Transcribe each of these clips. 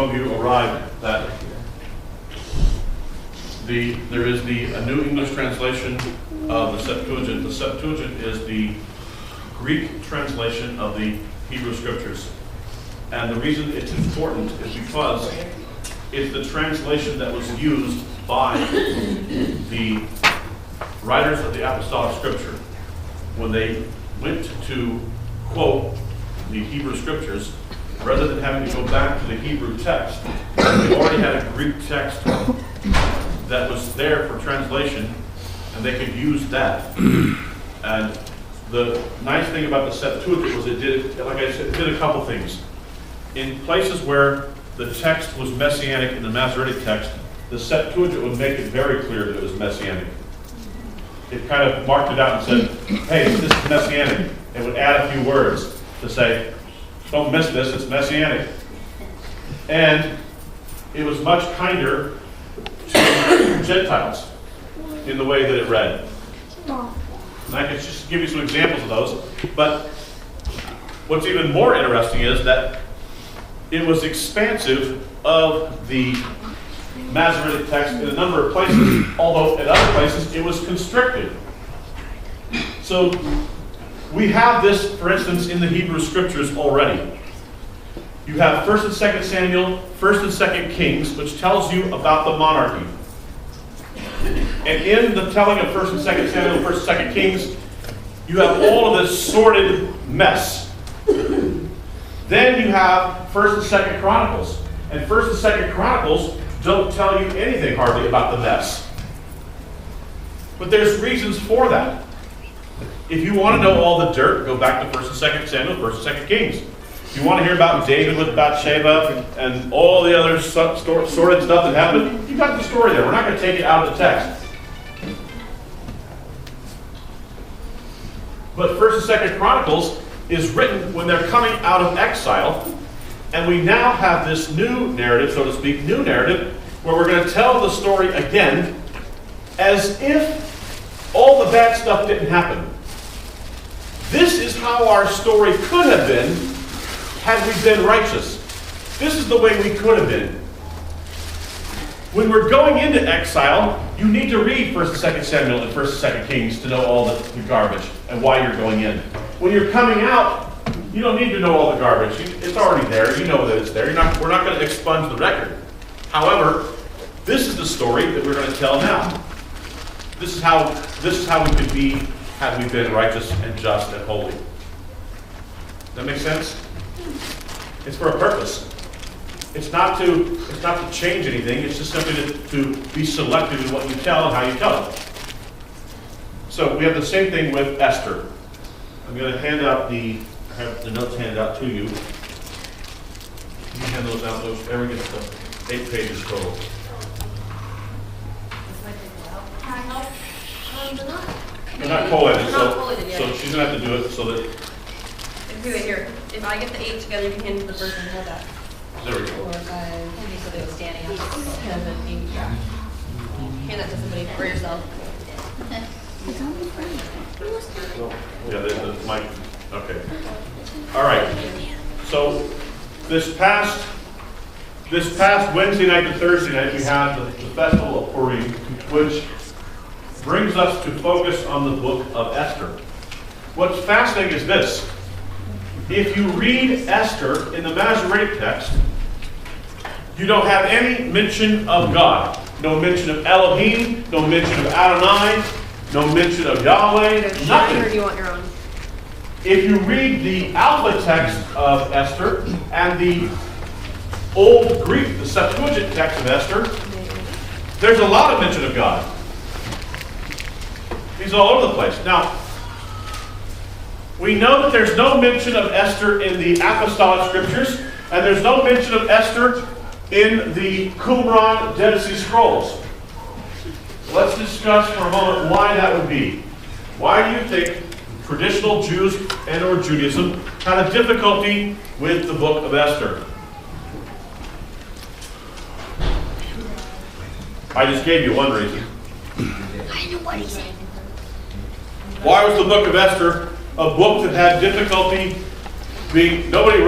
some of you arrived that there is a New English translation of the Septuagint. The Septuagint is the Greek translation of the Hebrew Scriptures. And the reason it's important is because it's the translation that was used by the writers of the Apostolic Scripture when they went to quote the Hebrew Scriptures. Rather than having to go back to the Hebrew text, they already had a Greek text that was there for translation, and they could use that. And the nice thing about the Septuagint was it did, like I said, it did a couple things. In places where the text was Messianic in the Masoretic text, the Septuagint would make it very clear that it was Messianic. It kind of marked it out and said, hey, this is Messianic. It would add a few words to say, don't miss this, it's Messianic. And it was much kinder to Gentiles in the way that it read. And I can just give you some examples of those. But what's even more interesting is that it was expansive of the Masoretic text in a number of places, although in other places it was constricted. So we have this, for instance, in the Hebrew Scriptures already. You have 1st and 2nd Samuel, 1st and 2nd Kings, which tells you about the monarchy. And in the telling of 1st and 2nd Samuel, 1st and 2nd Kings, you have all of this sordid mess. Then you have 1st and 2nd Chronicles. And 1st and 2nd Chronicles don't tell you anything hardly about the mess. But there's reasons for that. If you want to know all the dirt, go back to 1st and 2nd Samuel, 1st and 2nd Kings. If you want to hear about David with Bathsheba and all the other sordid stuff that happened, you got the story there. We're not going to take it out of the text. But 1st and 2nd Chronicles is written when they're coming out of exile, and we now have this new narrative, so to speak, where we're going to tell the story again as if all the bad stuff didn't happen. This is how our story could have been had we been righteous. This is the way we could have been. When we're going into exile, you need to read 1st and 2nd Samuel and 1st and 2nd Kings to know all the garbage and why you're going in. When you're coming out, you don't need to know all the garbage. It's already there. You know that it's there. We're not going to expunge the record. However, this is the story that we're going to tell now. This is how we could be had we been righteous and just and holy. Does that make sense? It's for a purpose. It's not to change anything. It's just simply to be selective in what you tell and how you tell it. So we have the same thing with Esther. I'm going to I have the notes handed out to you. You can hand those out. Everyone gets the 8 pages total. They're not collated, so she's going to have to do it so that... Do it here. If I get the 8 together, you can hand it to the person who held that. There we go. Or if I so they were standing up. Hand that to somebody for yourself. Yeah, the mic. Okay. All right. So this past Wednesday night to Thursday night, we had the Festival of Purim, which brings us to focus on the book of Esther. What's fascinating is this. If you read Esther in the Masoretic text, you don't have any mention of God. No mention of Elohim, no mention of Adonai, no mention of Yahweh, nothing. Or do you want your own? If you read the Alpha text of Esther and the Old Greek, the Septuagint text of Esther, there's a lot of mention of God. He's all over the place. Now, we know that there's no mention of Esther in the Apostolic Scriptures, and there's no mention of Esther in the Qumran Dead Sea Scrolls. Let's discuss for a moment why that would be. Why do you think traditional Jews and or Judaism had a difficulty with the book of Esther? I just gave you one reason. I know what he said. Why was the book of Esther a book that had difficulty being, nobody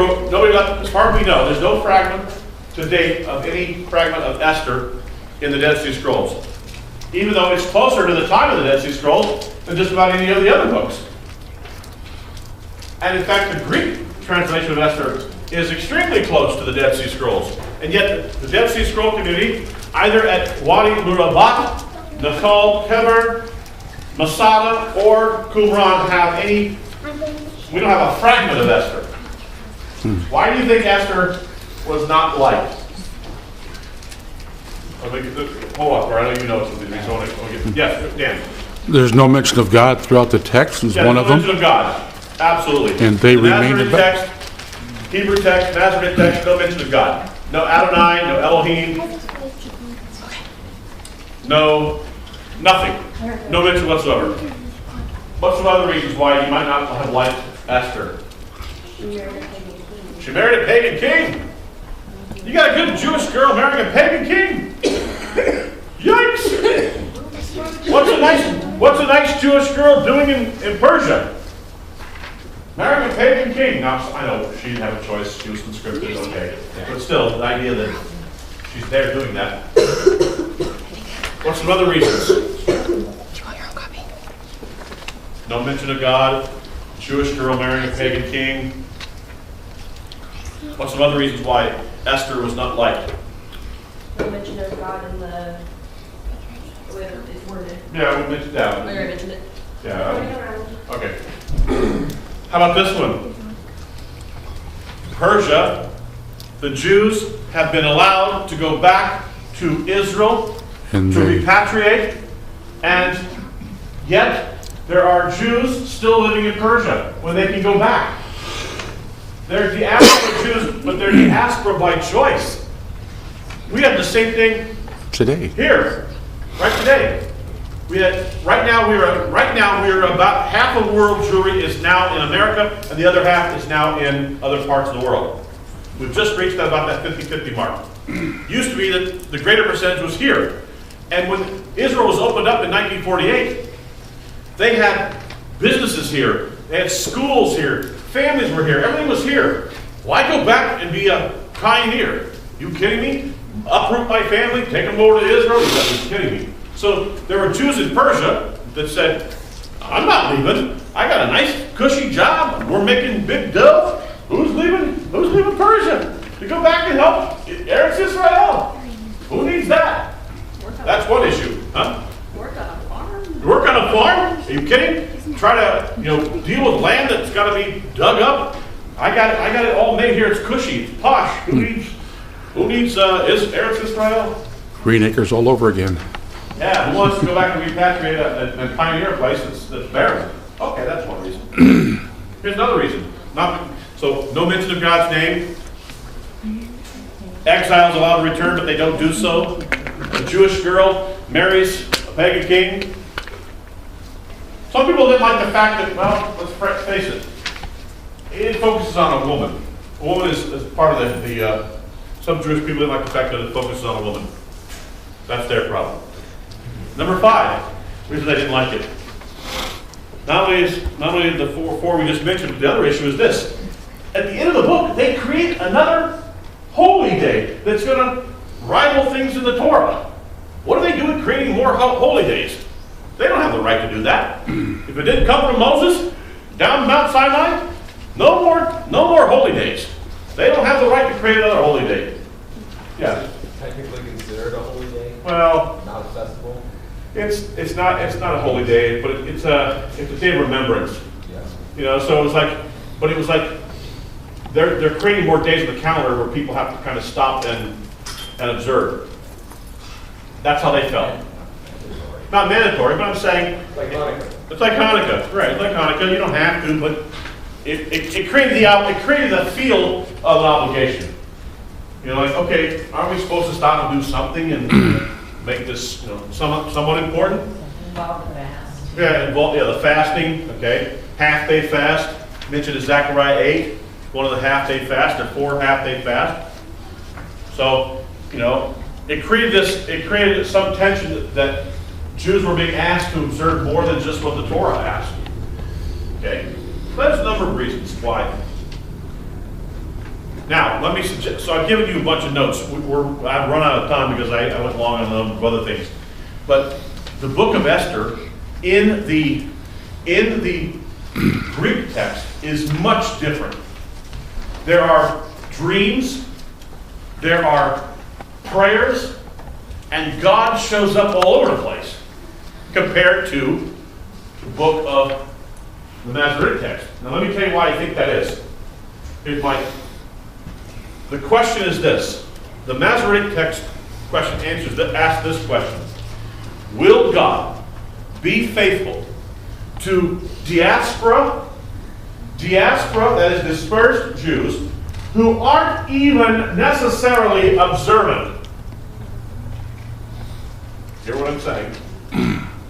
got, as far as we know, there's no fragment, to date of any fragment of Esther in the Dead Sea Scrolls, even though it's closer to the time of the Dead Sea Scrolls than just about any of the other books. And in fact, the Greek translation of Esther is extremely close to the Dead Sea Scrolls. And yet, the Dead Sea Scroll community, either at Wadi Murabat, Nechal, Keber, Masada, or Qumran, we don't have a fragment of Esther. Why do you think Esther was not liked? Hold up, I know you know some of these. Yes, Dan. There's no mention of God throughout the text, is one of No them. mention of God. Absolutely. And they remain Nazarene text, Hebrew text, Nazarene text, no mention of God. No Adonai, no Elohim. No, nothing. No mention whatsoever. What's some other reasons why you might not have liked Esther? She married a pagan king. You got a good Jewish girl marrying a pagan king. Yikes! What's a nice Jewish girl doing in Persia? Marrying a pagan king. Now, I know she didn't have a choice. She was conscripted, okay. But still, the idea that she's there doing that. What's some other reasons? No mention of God. Jewish girl marrying a pagan king. What's some other reasons why Esther was not liked? No mention of God in the way that it's worded. Yeah, we mentioned that. I already mentioned it. Yeah. Okay. How about this one? Persia, the Jews have been allowed to go back to Israel And to repatriate, and yet there are Jews still living in Persia when they can go back. They're diaspora Jews, but they're diaspora by choice. We have the same thing today. here, right today. Right now we are about half of world Jewry is now in America, and the other half is now in other parts of the world. We've just reached about that 50-50 mark. Used to be that the greater percentage was here. And when Israel was opened up in 1948, they had businesses here, they had schools here, families were here, everything was here. Why go back and be a pioneer? You kidding me? Uproot my family, take them over to Israel? You're kidding me. So there were Jews in Persia that said, I'm not leaving. I got a nice cushy job. We're making big dough. Who's leaving Persia to go back and help Eretz Israel? Who needs that? That's one issue, huh? Work on a farm? Work on a farm? Are you kidding? Try to, deal with land that's got to be dug up. I got it all made here. It's cushy. It's posh. Who needs Eretz Israel? Green acres all over again. Yeah, who wants to go back and repatriate and pioneer a place that's barren? Okay, that's one reason. Here's another reason. So, no mention of God's name. Exiles allowed to return, but they don't do so. A Jewish girl marries a pagan king. Some people didn't like the fact that, well, let's face it focuses on a woman. A woman is part of the some Jewish people didn't like the fact that it focuses on a woman. That's their problem. Number 5, reason they didn't like it. Not only the four we just mentioned, but the other issue is this. At the end of the book, they create another holy day that's going to rival things in the Torah. What are they doing creating more holy days? They don't have the right to do that. If it didn't come from Moses, down Mount Sinai, no more holy days. They don't have the right to create another holy day. Yeah. Technically considered a holy day? Well, not a festival? It's not a holy day, but it's a day of remembrance. Yeah. So it was like they're creating more days on the calendar where people have to kind of stop and observe. That's how they felt. Not mandatory, but I'm saying Like Hanukkah. it's like Hanukkah, right? It's like Hanukkah. You don't have to, but it created the feel of an obligation. Okay, aren't we supposed to stop and do something and make this somewhat important? Involve the fast. Yeah, the fasting. Okay, half-day fast mentioned in Zechariah 8. One of the half-day fasts. There are 4 half-day fasts. So it created some tension that Jews were being asked to observe more than just what the Torah asked. Okay, there's a number of reasons why. Now, let me suggest, so I've given you a bunch of notes. I've run out of time because I went long on a number of other things. But the book of Esther in the Greek text is much different. There are dreams, there are prayers, and God shows up all over the place compared to the book of the Masoretic text. Now let me tell you why I think that is. The question is this. The Masoretic text question asks this question. Will God be faithful to diaspora, that is dispersed Jews, who aren't even necessarily observant? Hear what I'm saying?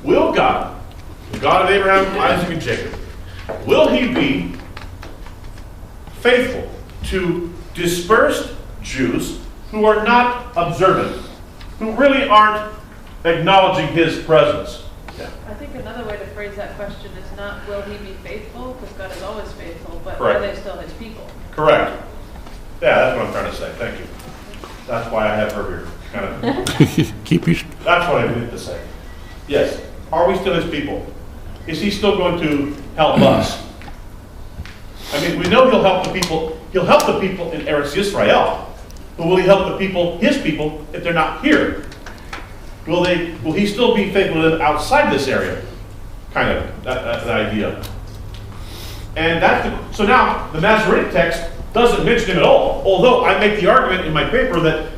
Will God, the God of Abraham, Isaac, and Jacob, will he be faithful to dispersed Jews who are not observant, who really aren't acknowledging his presence? Yeah. I think another way to phrase that question is not will he be faithful, because God is always faithful, but Correct. are they still his people? Correct. Yeah, that's what I'm trying to say. Thank you. That's why I have her here. Kind of. Keep you. That's what I needed to say. Yes. Are we still his people? Is he still going to help us? I mean, we know he'll help the people. He'll help the people in Eretz Yisrael. But will he help the people, his people, if they're not here? Will he still be faithful to them outside this area? Kind of that idea. And so now the Masoretic text doesn't mention him at all. Although I make the argument in my paper that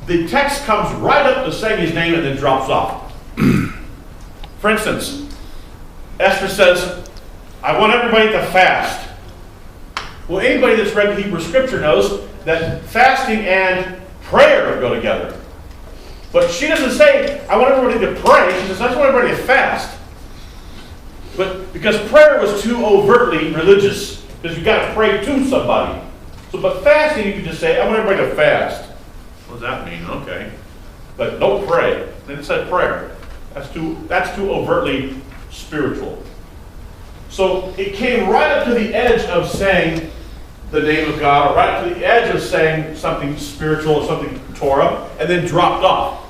the text comes right up to saying his name and then drops off. For instance, Esther says, I want everybody to fast. Well, anybody that's read the Hebrew scripture knows that fasting and prayer go together. But she doesn't say, I want everybody to pray. She says, I just want everybody to fast. But because prayer was too overtly religious, because you've got to pray to somebody. But fasting, you can just say, I want everybody to fast. What does that mean? Okay. But don't pray. Then it said prayer. That's too overtly spiritual. So it came right up to the edge of saying the name of God, or right up to the edge of saying something spiritual or something Torah, and then dropped off.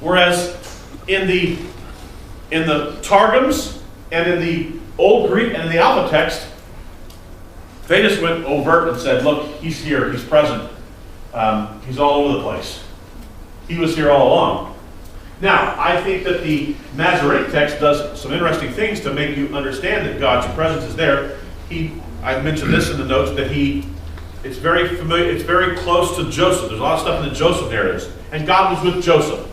Whereas in the Targums and in the Old Greek and in the Alpha text, they just went overt and said, look, he's here, he's present. He's all over the place. He was here all along. Now, I think that the Masoretic text does some interesting things to make you understand that God's presence is there. I mentioned this in the notes, that it's very familiar, it's very close to Joseph. There's a lot of stuff in the Joseph narratives. And God was with Joseph.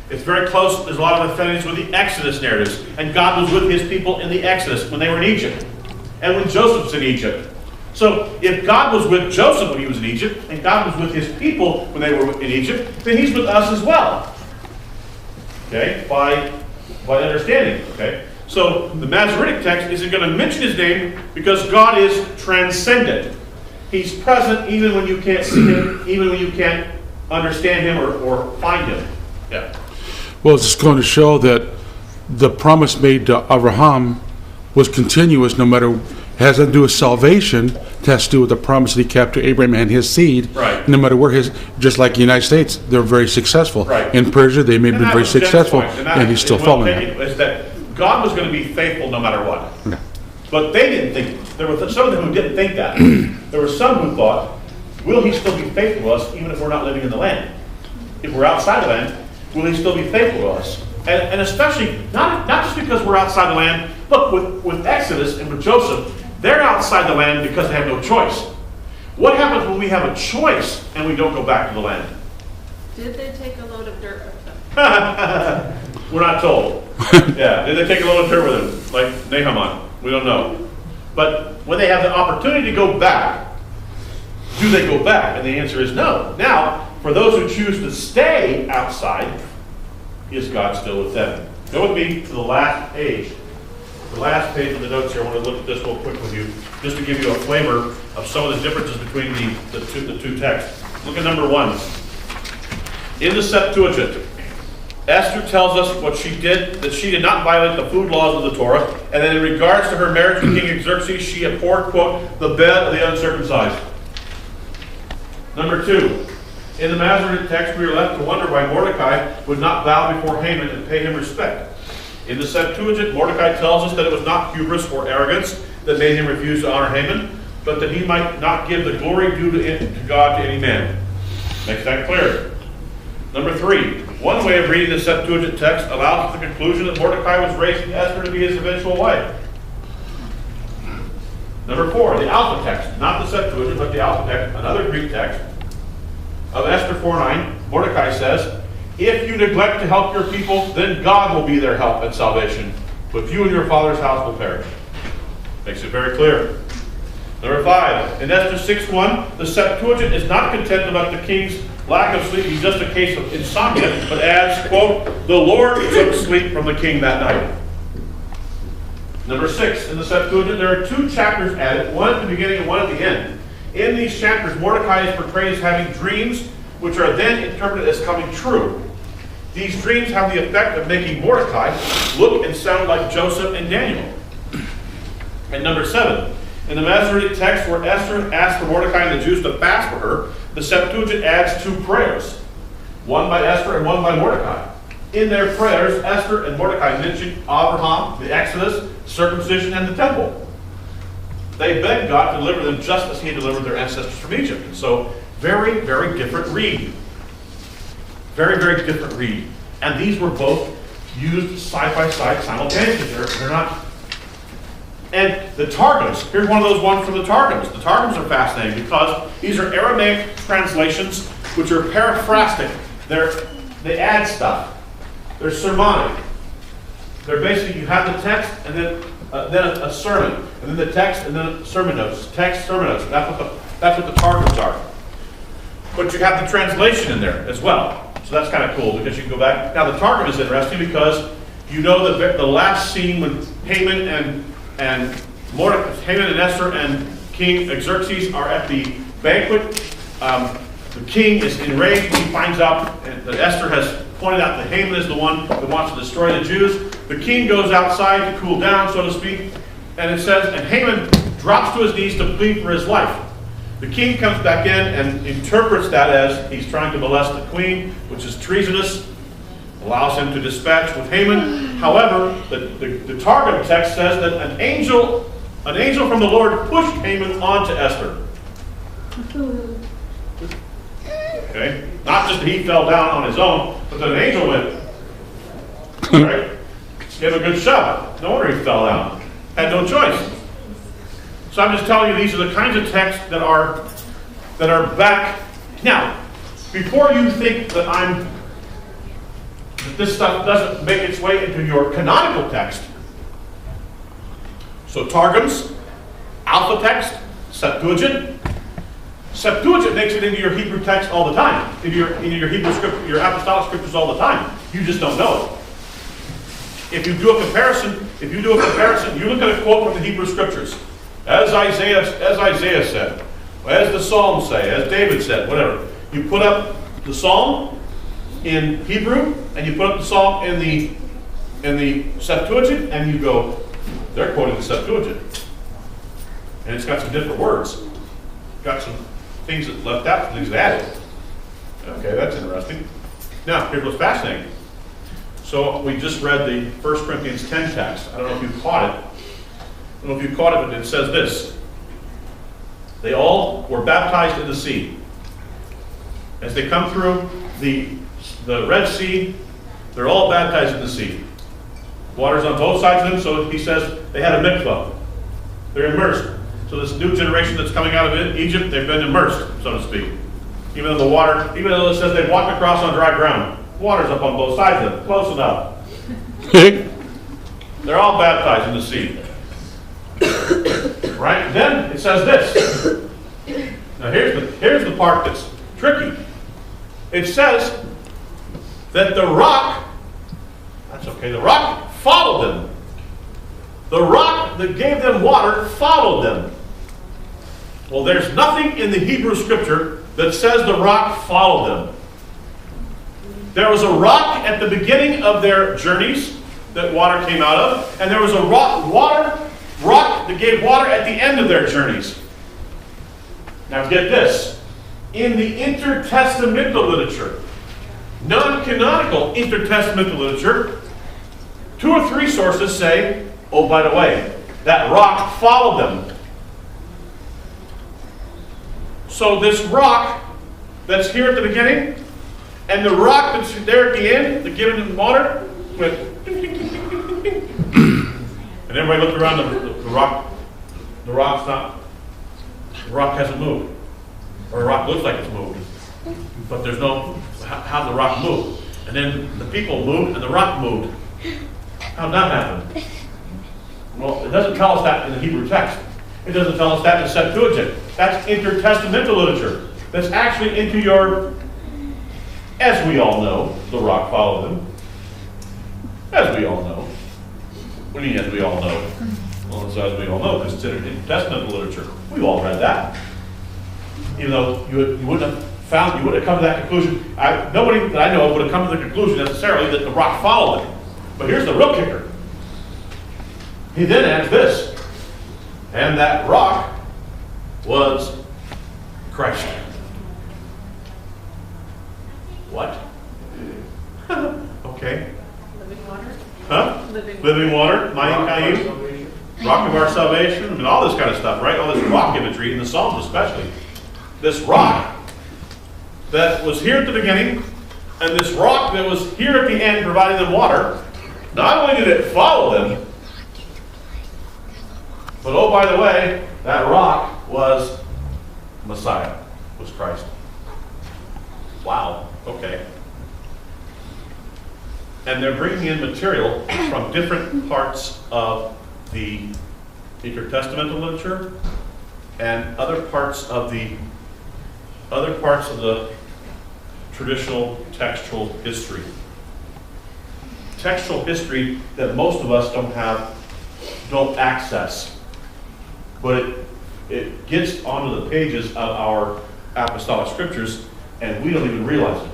It's very close, there's a lot of affinities with the Exodus narratives. And God was with his people in the Exodus when they were in Egypt. And when Joseph was in Egypt. So if God was with Joseph when he was in Egypt, and God was with his people when they were in Egypt, then he's with us as well. Okay, by understanding. Okay, so the Masoretic text isn't going to mention his name because God is transcendent. He's present even when you can't see him, even when you can't understand him or find him. Yeah. Well, it's going to show that the promise made to Abraham was continuous, no matter, has to do with salvation, it has to do with the promise that he kept to Abraham and his seed. Right. No matter where just like the United States, they're very successul. Right. In Persia, they may have been very successful, and he's still following that. Is that God was going to be faithful no matter what. Yeah. But they didn't think, there were some of them who didn't think that. There were some who thought, will he still be faithful to us even if we're not living in the land? If we're outside the land, will he still be faithful to us? And especially, not just because we're outside the land. Look, with Exodus and with Joseph, they're outside the land because they have no choice. What happens when we have a choice and we don't go back to the land? Did they take a load of dirt with them? We're not told. Yeah, did they take a load of dirt with them? Like Nehemiah? We don't know. But when they have the opportunity to go back, do they go back? And the answer is no. Now, for those who choose to stay outside, is God still with them? Go with me to the last page. The last page of the notes here. I want to look at this real quick with you, just to give you a flavor of some of the differences between the two texts. Look at number 1. In the Septuagint, Esther tells us what she did, that she did not violate the food laws of the Torah, and that in regards to her marriage with King Xerxes, she abhorred, quote, the bed of the uncircumcised. Number 2, in the Masoretic text, we are left to wonder why Mordecai would not bow before Haman and pay him respect. In the Septuagint, Mordecai tells us that it was not hubris or arrogance that made him refuse to honor Haman, but that he might not give the glory due to God to any man. Makes that clear. Number 3, one way of reading the Septuagint text allows the conclusion that Mordecai was raising Esther to be his eventual wife. Number 4, the Alpha text, not the Septuagint, but the Alpha text, another Greek text of Esther 4:9. Mordecai says, if you neglect to help your people, then God will be their help and salvation, but you and your father's house will perish. Makes it very clear. Number 5, in Esther 6:1, the Septuagint is not content about the king's lack of sleep being just a case of insomnia, but adds, quote, the Lord took sleep from the king that night. Number 6, in the Septuagint, there are 2 chapters added, one at the beginning and one at the end. In these chapters, Mordecai is portrayed as having dreams, which are then interpreted as coming true. These dreams have the effect of making Mordecai look and sound like Joseph and Daniel. And number 7, in the Masoretic text where Esther asked for Mordecai and the Jews to fast for her, the Septuagint adds 2 prayers, one by Esther and one by Mordecai. In their prayers, Esther and Mordecai mention Abraham, the Exodus, circumcision, and the temple. They begged God to deliver them just as he had delivered their ancestors from Egypt. So, very, very different read. Very, very different read. And these were both used side by side simultaneously. They're not. And the Targums, here's one of those ones from the Targums. The Targums are fascinating because these are Aramaic translations which are paraphrastic. They add stuff. They're sermonic. They're basically, you have the text and then a sermon, and then the text and then sermon notes. Text, sermon notes. That's what the Targums are. But you have the translation in there as well. So that's kind of cool because you can go back. Now the Targum is interesting because you know that the last scene when Haman and Esther and King Xerxes are at the banquet. The king is enraged when he finds out that Esther has pointed out that Haman is the one that wants to destroy the Jews. The king goes outside to cool down, so to speak, and it says, and Haman drops to his knees to plead for his life. The king comes back in and interprets that as he's trying to molest the queen, which is treasonous, allows him to dispatch with Haman. However, the Targum text says that an angel from the Lord pushed Haman onto Esther. Okay? Not just that he fell down on his own, but that an angel went. Right? Gave him a good shove. No wonder he fell down. Had no choice. So I'm just telling you, these are the kinds of texts that are back. Now, before you think that this stuff doesn't make its way into your canonical text. So Targums, Alpha text, Septuagint. Septuagint makes it into your Hebrew text all the time, into your Hebrew scripture, your apostolic scriptures all the time. You just don't know it. If you do a comparison, you look at a quote from the Hebrew scriptures, as Isaiah said, as the Psalms say, as David said, whatever. You put up the Psalm in Hebrew, and you put up the Psalm in the Septuagint, and you go, they're quoting the Septuagint. And it's got some different words. Got some things that left out, some things that added. Okay, that's interesting. Now, here's what's fascinating. So we just read the 1 Corinthians 10 text. I don't know if you caught it. But it says this. They all were baptized in the sea. As they come through the Red Sea, they're all baptized in the sea. Water's on both sides of them, so he says they had a mikvah. They're immersed. So this new generation that's coming out of Egypt, they've been immersed, so to speak. Even though it says they walked across on dry ground. Water's up on both sides of them. Close enough. They're all baptized in the sea. Right? Then it says this. Now here's the part that's tricky. It says that the rock followed them. The rock that gave them water followed them. Well, there's nothing in the Hebrew scripture that says the rock followed them. There was a rock at the beginning of their journeys that water came out of, and there was a rock that gave water at the end of their journeys. Now get this. In the intertestamental literature, non-canonical intertestamental literature, 2 or 3 sources say, oh, by the way, that rock followed them. So this rock that's here at the beginning, and the rock that's there at the end, that giving them water, went ding, ding, ding, ding, ding, ding. And everybody looked around the rock. The rock hasn't moved. Or the rock looks like it's moved. But there's no, how the rock moved. And then the people moved and the rock moved. How'd that happen? Well, it doesn't tell us that in the Hebrew text. It doesn't tell us that in the Septuagint. That's intertestamental literature. That's actually into your, as we all know, the rock followed them. As we all know. What do you mean, as we all know? Well, it's as we all know, because it's intertestamental literature. We've all read that. Even though you wouldn't have come to that conclusion. Nobody that I know of would have come to the conclusion necessarily that the rock followed them. But here's the real kicker. He then adds this. And that rock was Christ. What? Okay. Living water? Huh? Living water, Mayim Kayim, rock of our salvation, and all this kind of stuff, right? All this rock imagery in the Psalms especially. This rock that was here at the beginning, and this rock that was here at the end providing them water, not only did it follow them, but oh, by the way, that rock was Messiah, was Christ. Wow, okay. And they're bringing in material from different parts of the intertestamental literature and other parts of the traditional textual history. Textual history that most of us don't access. But it gets onto the pages of our apostolic scriptures and we don't even realize it.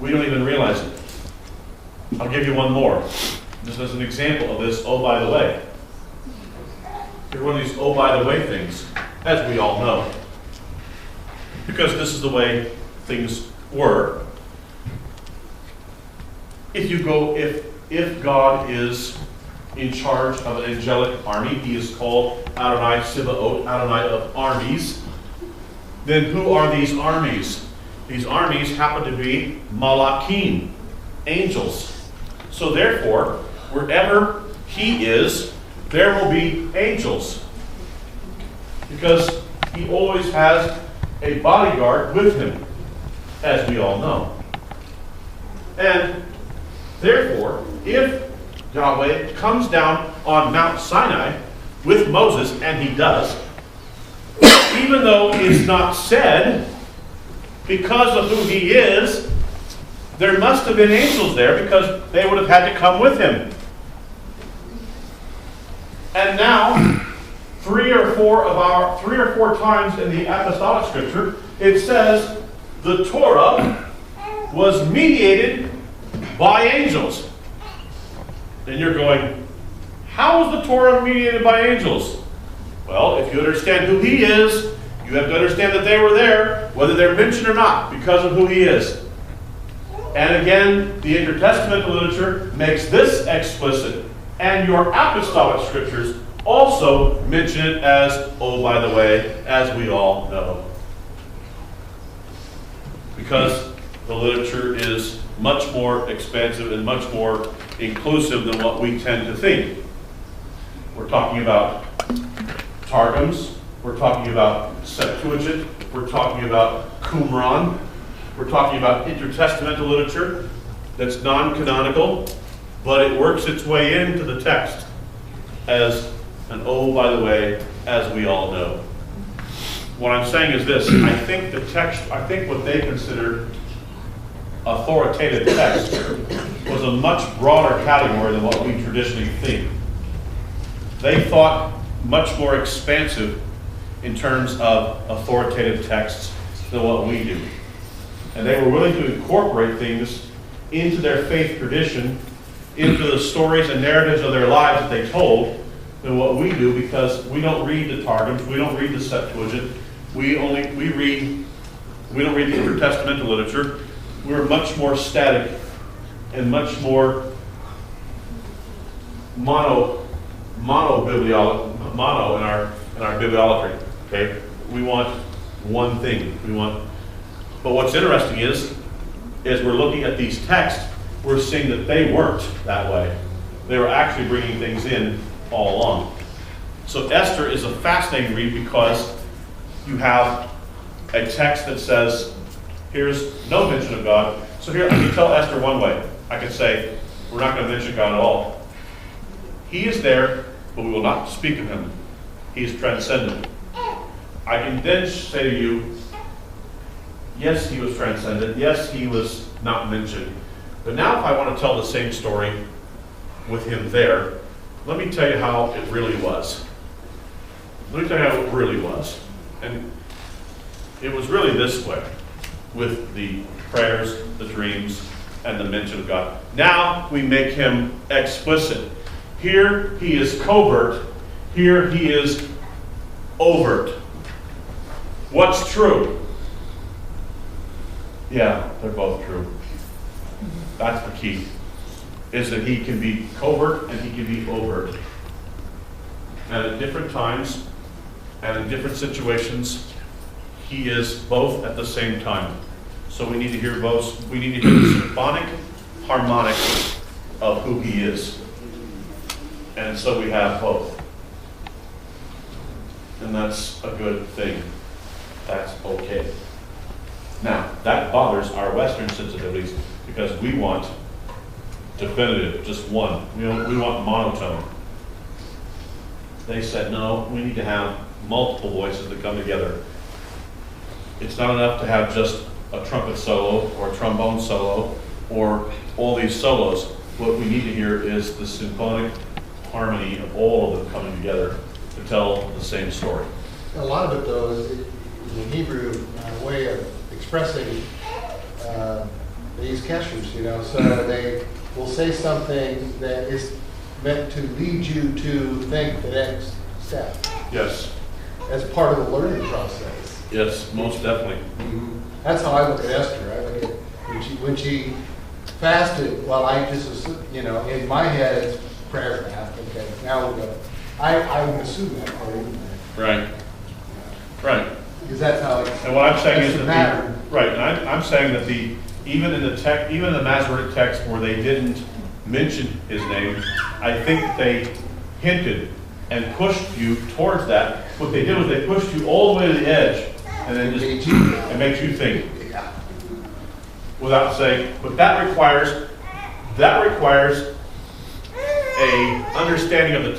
We don't even realize it. I'll give you one more. Just as an example of this, oh, by the way. Here's one of these oh, by the way things, as we all know. Because this is the way things were. If God is in charge of an angelic army, he is called Adonai Sibaot, Adonai of armies, then who are these armies? These armies happen to be Malachim, angels. So therefore, wherever he is, there will be angels. Because he always has a bodyguard with him, as we all know. And therefore, if Yahweh comes down on Mount Sinai with Moses, and he does, even though it's not said, because of who he is, there must have been angels there because they would have had to come with him. And now, three or four times in the apostolic scripture, it says the Torah was mediated by angels. And you're going, how is the Torah mediated by angels? Well, if you understand who he is, you have to understand that they were there, whether they're mentioned or not, because of who he is. And again, the intertestamental literature makes this explicit. And your apostolic scriptures also mention it as, oh, by the way, as we all know. Because the literature is much more expansive and much more inclusive than what we tend to think. We're talking about Targums, we're talking about Septuagint, we're talking about Qumran, we're talking about intertestamental literature that's non-canonical, but it works its way into the text as an oh, by the way, as we all know. What I'm saying is this, I think what they considered authoritative text was a much broader category than what we traditionally think. They thought much more expansive in terms of authoritative texts than what we do. and they were willing to incorporate things into their faith tradition, into the stories and narratives of their lives that they told, than what we do, because we don't read the Targums, we don't read the Septuagint, we don't read the intertestamental literature. We're much more static and much more mono in our bibliolatry. Okay, we want one thing. But what's interesting is we're looking at these texts, we're seeing that they weren't that way. They were actually bringing things in all along. So Esther is a fascinating read because you have a text that says, here's no mention of God. So here, I can tell Esther one way. I can say, we're not going to mention God at all. He is there, but we will not speak of him. He is transcendent. I can then say to you, yes, he was transcendent. Yes, he was not mentioned. But now if I want to tell the same story with him there, let me tell you how it really was. Let me tell you how it really was. And it was really this way, with the prayers, the dreams, and the mention of God. Now we make him explicit. Here he is covert. Here he is overt. What's true? Yeah, they're both true. That's the key. Is that he can be covert and he can be overt. And at different times and in different situations, he is both at the same time. So we need to hear both. We need to hear the symphonic harmonic of who he is. And so we have both. And that's a good thing. That's okay. Now, that bothers our Western sensibilities because we want definitive, just one. We want monotone. They said, no, we need to have multiple voices that come together. It's not enough to have just a trumpet solo or a trombone solo or all these solos. What we need to hear is the symphonic harmony of all of them coming together to tell the same story. A lot of it, though, is in Hebrew way of expressing these keshers, so they will say something that is meant to lead you to think the next step. Yes. As part of the learning process. Yes, most definitely. Mm-hmm. That's how I look at Esther. I look at when she fasted. Well, I just in my head it's prayer fast. Okay, now we go. I would assume that part even there. Right. Right. Because that's how it's. And what I'm saying is the that pattern. right. And I'm saying that even in the Masoretic text where they didn't mention his name, I think they hinted and pushed you towards that. What they did was they pushed you all the way to the edge, and then it makes you think without saying. But that requires a understanding of the text.